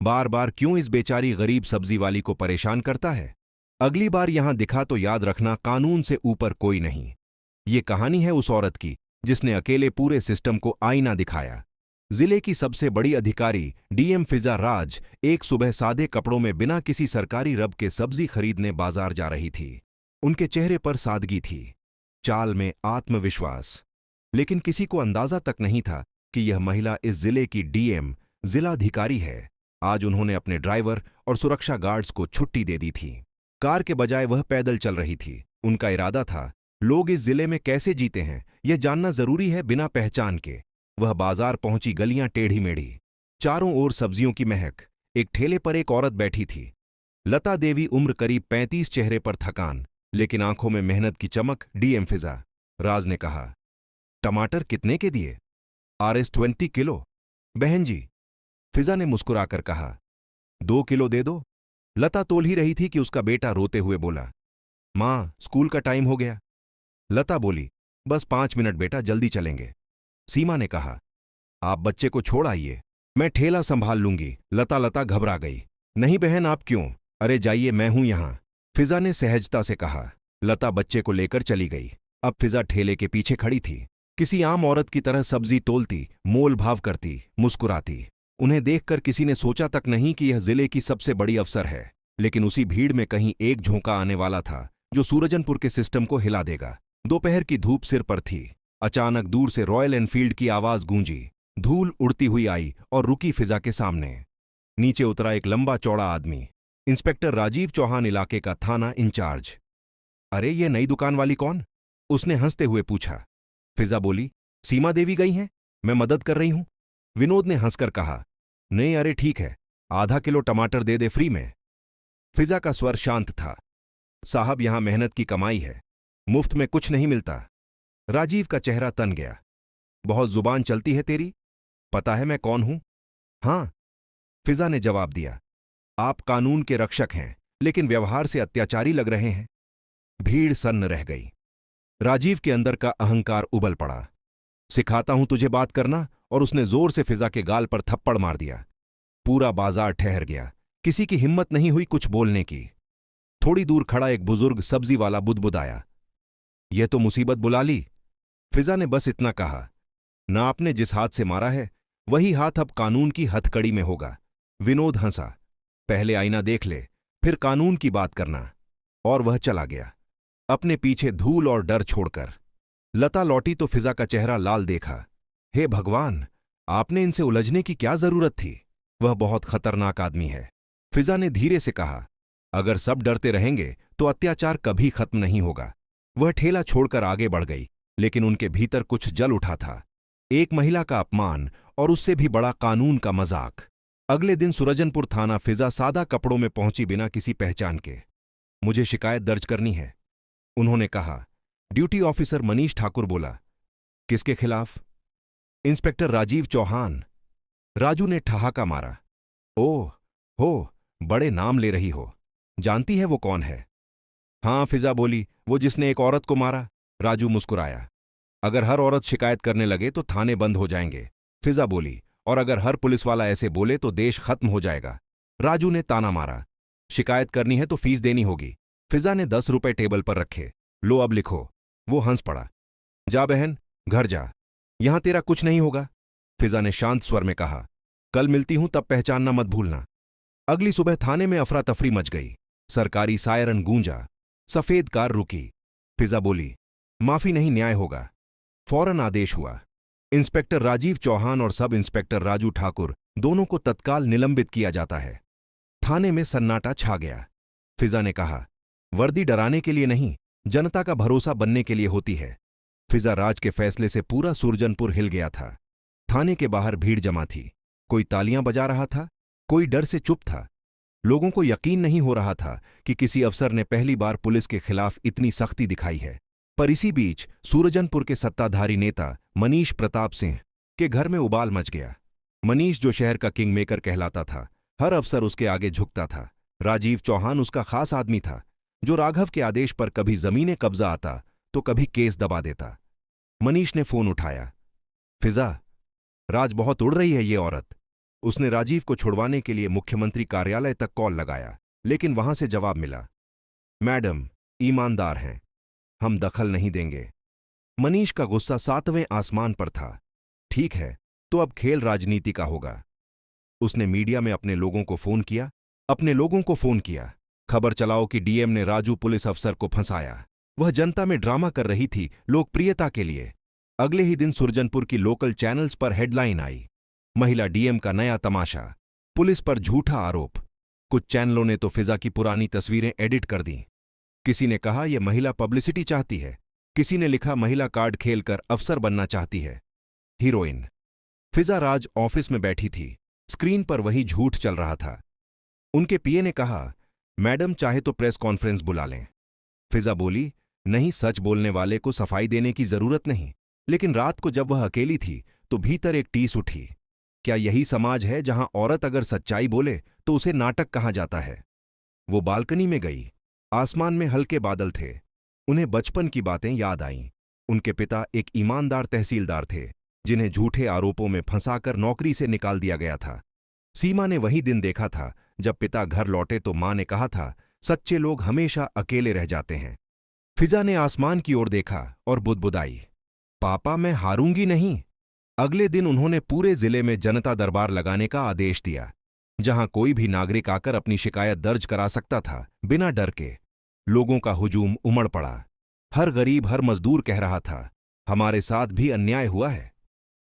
बार बार क्यों इस बेचारी गरीब सब्जी वाली को परेशान करता है? अगली बार यहां दिखा तो याद रखना, कानून से ऊपर कोई नहीं। ये कहानी है उस औरत की जिसने अकेले पूरे सिस्टम को आईना दिखाया। जिले की सबसे बड़ी अधिकारी डीएम फिजा राज एक सुबह सादे कपड़ों में बिना किसी सरकारी रब के सब्जी खरीदने बाजार जा रही थी। उनके चेहरे पर सादगी थी, चाल में आत्मविश्वास, लेकिन किसी को अंदाजा तक नहीं था कि यह महिला इस जिले की डीएम जिलाधिकारी है। आज उन्होंने अपने ड्राइवर और सुरक्षा गार्ड्स को छुट्टी दे दी थी। कार के बजाय वह पैदल चल रही थी। उनका इरादा था, लोग इस जिले में कैसे जीते हैं यह जानना जरूरी है, बिना पहचान के। वह बाजार पहुंची, गलियां टेढ़ी मेढ़ी, चारों ओर सब्जियों की महक। एक ठेले पर एक औरत बैठी थी, लता देवी, उम्र करीब 35, चेहरे पर थकान लेकिन आंखों में मेहनत की चमक। डीएम फिजा राज ने कहा, टमाटर कितने के दिए? RS 20 kilo. बहन जी, फिजा ने मुस्कुराकर कहा, 2 किलो दे दो। लता तोल ही रही थी कि उसका बेटा रोते हुए बोला, मां स्कूल का टाइम हो गया। लता बोली, बस 5 मिनट बेटा, जल्दी चलेंगे। सीमा ने कहा, आप बच्चे को छोड़ आइए, मैं ठेला संभाल लूंगी। लता घबरा गई। नहीं बहन, आप क्यों? अरे जाइए, मैं हूं यहां, फिजा ने सहजता से कहा। लता बच्चे को लेकर चली गई। अब फिजा ठेले के पीछे खड़ी थी, किसी आम औरत की तरह सब्जी तोलती, मोल भाव करती, मुस्कुराती। उन्हें देखकर किसी ने सोचा तक नहीं कि यह जिले की सबसे बड़ी अफसर है, लेकिन उसी भीड़ में कहीं एक झोंका आने वाला था जो सूरजनपुर के सिस्टम को हिला देगा। दोपहर की धूप सिर पर थी। अचानक दूर से रॉयल एनफील्ड की आवाज गूंजी। धूल उड़ती हुई आई और रुकी फिजा के सामने। नीचे उतरा एक लंबा चौड़ा आदमी, इंस्पेक्टर राजीव चौहान, इलाके का थाना इंचार्ज। अरे ये नई दुकान वाली कौन? उसने हंसते हुए पूछा। फिजा बोली, सीमा देवी गई हैं, मैं मदद कर रही हूं। विनोद ने हंसकर कहा, नहीं अरे ठीक है, आधा किलो टमाटर दे दे फ्री में। फिजा का स्वर शांत था, साहब यहां मेहनत की कमाई है, मुफ्त में कुछ नहीं मिलता। राजीव का चेहरा तन गया। बहुत जुबान चलती है तेरी, पता है मैं कौन हूं? हां, फिजा ने जवाब दिया, आप कानून के रक्षक हैं, लेकिन व्यवहार से अत्याचारी लग रहे हैं। भीड़ सन्न रह गई। राजीव के अंदर का अहंकार उबल पड़ा। सिखाता हूं तुझे बात करना, और उसने जोर से फिजा के गाल पर थप्पड़ मार दिया। पूरा बाजार ठहर गया, किसी की हिम्मत नहीं हुई कुछ बोलने की। थोड़ी दूर खड़ा एक बुजुर्ग सब्जी वाला बुदबुदाया, यह तो मुसीबत बुला ली। फिजा ने बस इतना कहा, ना आपने जिस हाथ से मारा है वही हाथ अब कानून की हथकड़ी में होगा। विनोद हंसा, पहले आईना देख ले, फिर कानून की बात करना। और वह चला गया, अपने पीछे धूल और डर छोड़कर। लता लौटी तो फिजा का चेहरा लाल देखा। हे भगवान, आपने इनसे उलझने की क्या जरूरत थी? वह बहुत खतरनाक आदमी है। फिजा ने धीरे से कहा, अगर सब डरते रहेंगे तो अत्याचार कभी खत्म नहीं होगा। वह ठेला छोड़कर आगे बढ़ गई, लेकिन उनके भीतर कुछ जल उठा था। एक महिला का अपमान और उससे भी बड़ा कानून का मजाक। अगले दिन सूरजनपुर थाना। फिजा सादा कपड़ों में पहुंची, बिना किसी पहचान के। मुझे शिकायत दर्ज करनी है, उन्होंने कहा। ड्यूटी ऑफिसर मनीष ठाकुर बोला, किसके खिलाफ? इंस्पेक्टर राजीव चौहान। राजू ने ठहाका मारा, ओह हो, बड़े नाम ले रही हो, जानती है वो कौन है? हां, फिजा बोली, वो जिसने एक औरत को मारा। राजू मुस्कुराया, अगर हर औरत शिकायत करने लगे तो थाने बंद हो जाएंगे। फिजा बोली, और अगर हर पुलिस वाला ऐसे बोले तो देश खत्म हो जाएगा। राजू ने ताना मारा, शिकायत करनी है तो फीस देनी होगी। फिजा ने 10 रुपए टेबल पर रखे, लो अब लिखो। वो हंस पड़ा, जा बहन, घर जा, यहां तेरा कुछ नहीं होगा। फिजा ने शांत स्वर में कहा, कल मिलती हूं, तब पहचानना मत भूलना। अगली सुबह थाने में अफरा तफरी मच गई। सरकारी सायरन गूंजा, सफेद कार रुकी। फिजा बोली, माफी नहीं, न्याय होगा। फौरन आदेश हुआ। इंस्पेक्टर राजीव चौहान और सब इंस्पेक्टर राजू ठाकुर दोनों को तत्काल निलंबित किया जाता है। थाने में सन्नाटा छा गया। फिजा ने कहा, वर्दी डराने के लिए नहीं, जनता का भरोसा बनने के लिए होती है। फिजा राज के फैसले से पूरा सूरजनपुर हिल गया था। थाने के बाहर भीड़ जमा थी, कोई तालियां बजा रहा था, कोई डर से चुप था। लोगों को यकीन नहीं हो रहा था कि किसी अफसर ने पहली बार पुलिस के खिलाफ इतनी सख्ती दिखाई है। पर इसी बीच सूरजनपुर के सत्ताधारी नेता मनीष प्रताप सिंह के घर में उबाल मच गया। मनीष, जो शहर का किंग मेकर कहलाता था, हर अफसर उसके आगे झुकता था। राजीव चौहान उसका खास आदमी था, जो राघव के आदेश पर कभी जमीने कब्जा आता तो कभी केस दबा देता। मनीष ने फोन उठाया, फिजा, राज बहुत उड़ रही है ये औरत। उसने राजीव को छुड़वाने के लिए मुख्यमंत्री कार्यालय तक कॉल लगाया, लेकिन वहां से जवाब मिला, मैडम ईमानदार हैं, हम दखल नहीं देंगे। मनीष का गुस्सा 7वें आसमान पर था। ठीक है, तो अब खेल राजनीति का होगा। उसने मीडिया में अपने लोगों को फोन किया, खबर चलाओ कि डीएम ने राजू पुलिस अफसर को फंसाया। वह जनता में ड्रामा कर रही थी, लोकप्रियता के लिए। अगले ही दिन सुरजनपुर की लोकल चैनल्स पर हेडलाइन आई, महिला डीएम का नया तमाशा, पुलिस पर झूठा आरोप। कुछ चैनलों ने तो फिजा की पुरानी तस्वीरें एडिट कर दी। किसी ने कहा यह महिला पब्लिसिटी चाहती है, किसी ने लिखा महिला कार्ड खेलकर अफसर बनना चाहती है। हीरोइन फिजा राज ऑफिस में बैठी थी, स्क्रीन पर वही झूठ चल रहा था। उनके पीए ने कहा, मैडम चाहे तो प्रेस कॉन्फ्रेंस बुला लें। फिजा बोली, नहीं, सच बोलने वाले को सफाई देने की जरूरत नहीं। लेकिन रात को जब वह अकेली थी तो भीतर एक टीस उठी, क्या यही समाज है जहां औरत अगर सच्चाई बोले तो उसे नाटक कहा जाता है? वो बालकनी में गई। आसमान में हल्के बादल थे। उन्हें बचपन की बातें याद आईं। उनके पिता एक ईमानदार तहसीलदार थे, जिन्हें झूठे आरोपों में फंसाकर नौकरी से निकाल दिया गया था। सीमा ने वही दिन देखा था जब पिता घर लौटे तो मां ने कहा था, सच्चे लोग हमेशा अकेले रह जाते हैं। फिजा ने आसमान की ओर देखा और बुदबुदाई, पापा मैं हारूंगी नहीं। अगले दिन उन्होंने पूरे जिले में जनता दरबार लगाने का आदेश दिया, जहां कोई भी नागरिक आकर अपनी शिकायत दर्ज करा सकता था, बिना डर के। लोगों का हुजूम उमड़ पड़ा। हर गरीब, हर मजदूर कह रहा था, हमारे साथ भी अन्याय हुआ है।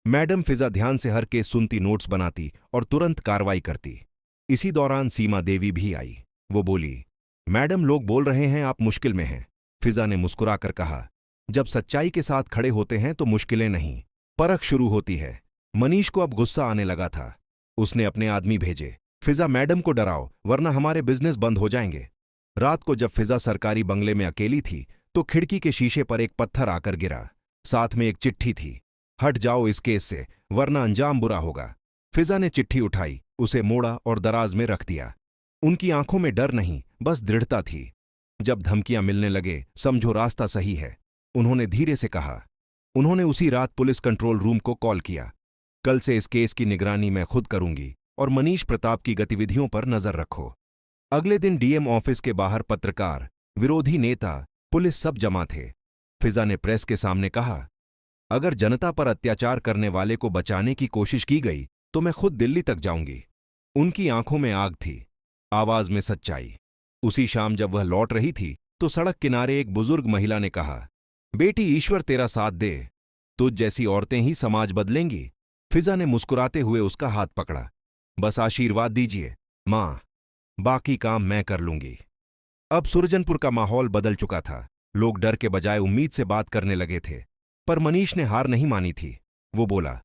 मैडम फिजा ध्यान से हर केस सुनती, नोट्स बनाती और तुरंत कार्रवाई करती। इसी दौरान सीमा देवी भी आई। वो बोली, मैडम लोग बोल रहे हैं आप मुश्किल में हैं। फिजा ने मुस्कुराकर कहा, जब सच्चाई के साथ खड़े होते हैं तो मुश्किलें नहीं, परख शुरू होती है। मनीष को अब गुस्सा आने लगा था। उसने अपने आदमी भेजे, फिजा मैडम को डराओ वरना हमारे बिजनेस बंद हो जाएंगे। रात को जब फिजा सरकारी बंगले में अकेली थी तो खिड़की के शीशे पर एक पत्थर आकर गिरा। साथ में एक चिट्ठी थी, हट जाओ इस केस से वरना अंजाम बुरा होगा। फिजा ने चिट्ठी उठाई, उसे मोड़ा और दराज में रख दिया। उनकी आंखों में डर नहीं, बस दृढ़ता थी। जब धमकियां मिलने लगे, समझो रास्ता सही है, उन्होंने धीरे से कहा। उन्होंने उसी रात पुलिस कंट्रोल रूम को कॉल किया, कल से इस केस की निगरानी मैं खुद करूंगी और मनीष प्रताप की गतिविधियों पर नजर रखो। अगले दिन डीएम ऑफिस के बाहर पत्रकार, विरोधी नेता, पुलिस सब जमा थे। फिजा ने प्रेस के सामने कहा, अगर जनता पर अत्याचार करने वाले को बचाने की कोशिश की गई तो मैं खुद दिल्ली तक जाऊंगी। उनकी आंखों में आग थी, आवाज में सच्चाई। उसी शाम जब वह लौट रही थी तो सड़क किनारे एक बुजुर्ग महिला ने कहा, बेटी ईश्वर तेरा साथ दे, तुझ जैसी औरतें ही समाज बदलेंगी। फिजा ने मुस्कुराते हुए उसका हाथ पकड़ा, बस आशीर्वाद दीजिए मां, बाकी काम मैं कर लूंगी। अब सुरजनपुर का माहौल बदल चुका था। लोग डर के बजाय उम्मीद से बात करने लगे थे। पर मनीष ने हार नहीं मानी थी। वो बोला,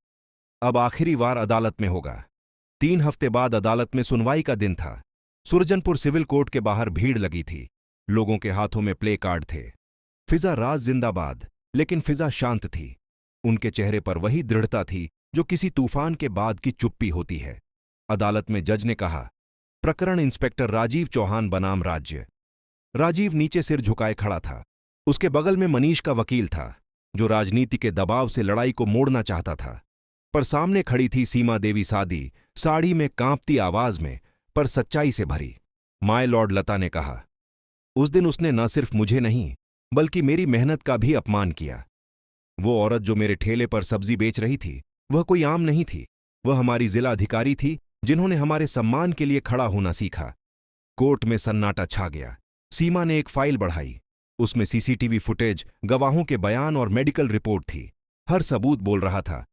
अब आखिरी वार अदालत में होगा। 3 हफ्ते बाद अदालत में सुनवाई का दिन था। सुरजनपुर सिविल कोर्ट के बाहर भीड़ लगी थी। लोगों के हाथों में प्ले कार्ड थे, फिजा राज जिंदाबाद। लेकिन फिजा शांत थी। उनके चेहरे पर वही दृढ़ता थी जो किसी तूफान के बाद की चुप्पी होती है। अदालत में जज ने कहा, प्रकरण इंस्पेक्टर राजीव चौहान बनाम राज्य। राजीव नीचे सिर झुकाए खड़ा था। उसके बगल में मनीष का वकील था, जो राजनीति के दबाव से लड़ाई को मोड़ना चाहता था। पर सामने खड़ी थी सीमा देवी, सादी साड़ी में, कांपती आवाज में, पर सच्चाई से भरी। माय लॉर्ड, लता ने कहा, उस दिन उसने न सिर्फ मुझे नहीं बल्कि मेरी मेहनत का भी अपमान किया। वो औरत जो मेरे ठेले पर सब्जी बेच रही थी, वह कोई आम नहीं थी। वह हमारी जिला अधिकारी थी, जिन्होंने हमारे सम्मान के लिए खड़ा होना सीखा। कोर्ट में सन्नाटा छा गया। सीमा ने एक फाइल बढ़ाई। उसमें सीसीटीवी फुटेज, गवाहों के बयान और मेडिकल रिपोर्ट थी। हर सबूत बोल रहा था,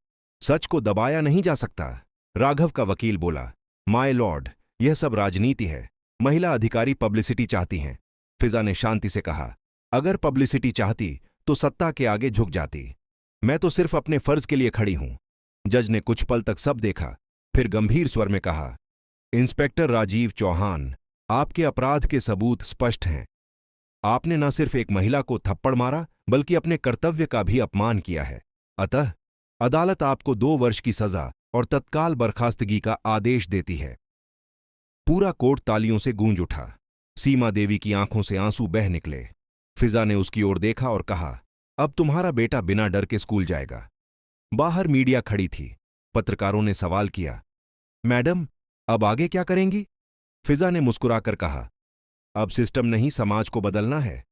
सच को दबाया नहीं जा सकता। राघव का वकील बोला, माय लॉर्ड, यह सब राजनीति है। महिला अधिकारी पब्लिसिटी चाहती हैं। फिजा ने शांति से कहा, अगर पब्लिसिटी चाहती तो सत्ता के आगे झुक जाती। मैं तो सिर्फ अपने फर्ज के लिए खड़ी हूं। जज ने कुछ पल तक सब देखा, फिर गंभीर स्वर में कहा, इंस्पेक्टर राजीव चौहान, आपके अपराध के सबूत स्पष्ट हैं। आपने न सिर्फ एक महिला को थप्पड़ मारा बल्कि अपने कर्तव्य का भी अपमान किया है। अतः अदालत आपको 2 वर्ष की सजा और तत्काल बर्खास्तगी का आदेश देती है। पूरा कोर्ट तालियों से गूंज उठा। सीमा देवी की आंखों से आंसू बह निकले। फिजा ने उसकी ओर देखा और कहा, अब तुम्हारा बेटा बिना डर के स्कूल जाएगा। बाहर मीडिया खड़ी थी। पत्रकारों ने सवाल किया, मैडम, अब आगे क्या करेंगी? फिजा ने मुस्कुराकर कहा, अब सिस्टम नहीं, समाज को बदलना है।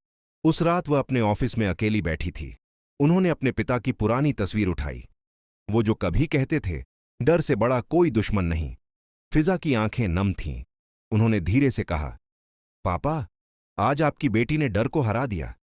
उस रात वह अपने ऑफिस में अकेली बैठी थी। उन्होंने अपने पिता की पुरानी तस्वीर उठाई। वो जो कभी कहते थे, डर से बड़ा कोई दुश्मन नहीं। फिजा की आंखें नम थीं। उन्होंने धीरे से कहा, पापा, आज आपकी बेटी ने डर को हरा दिया।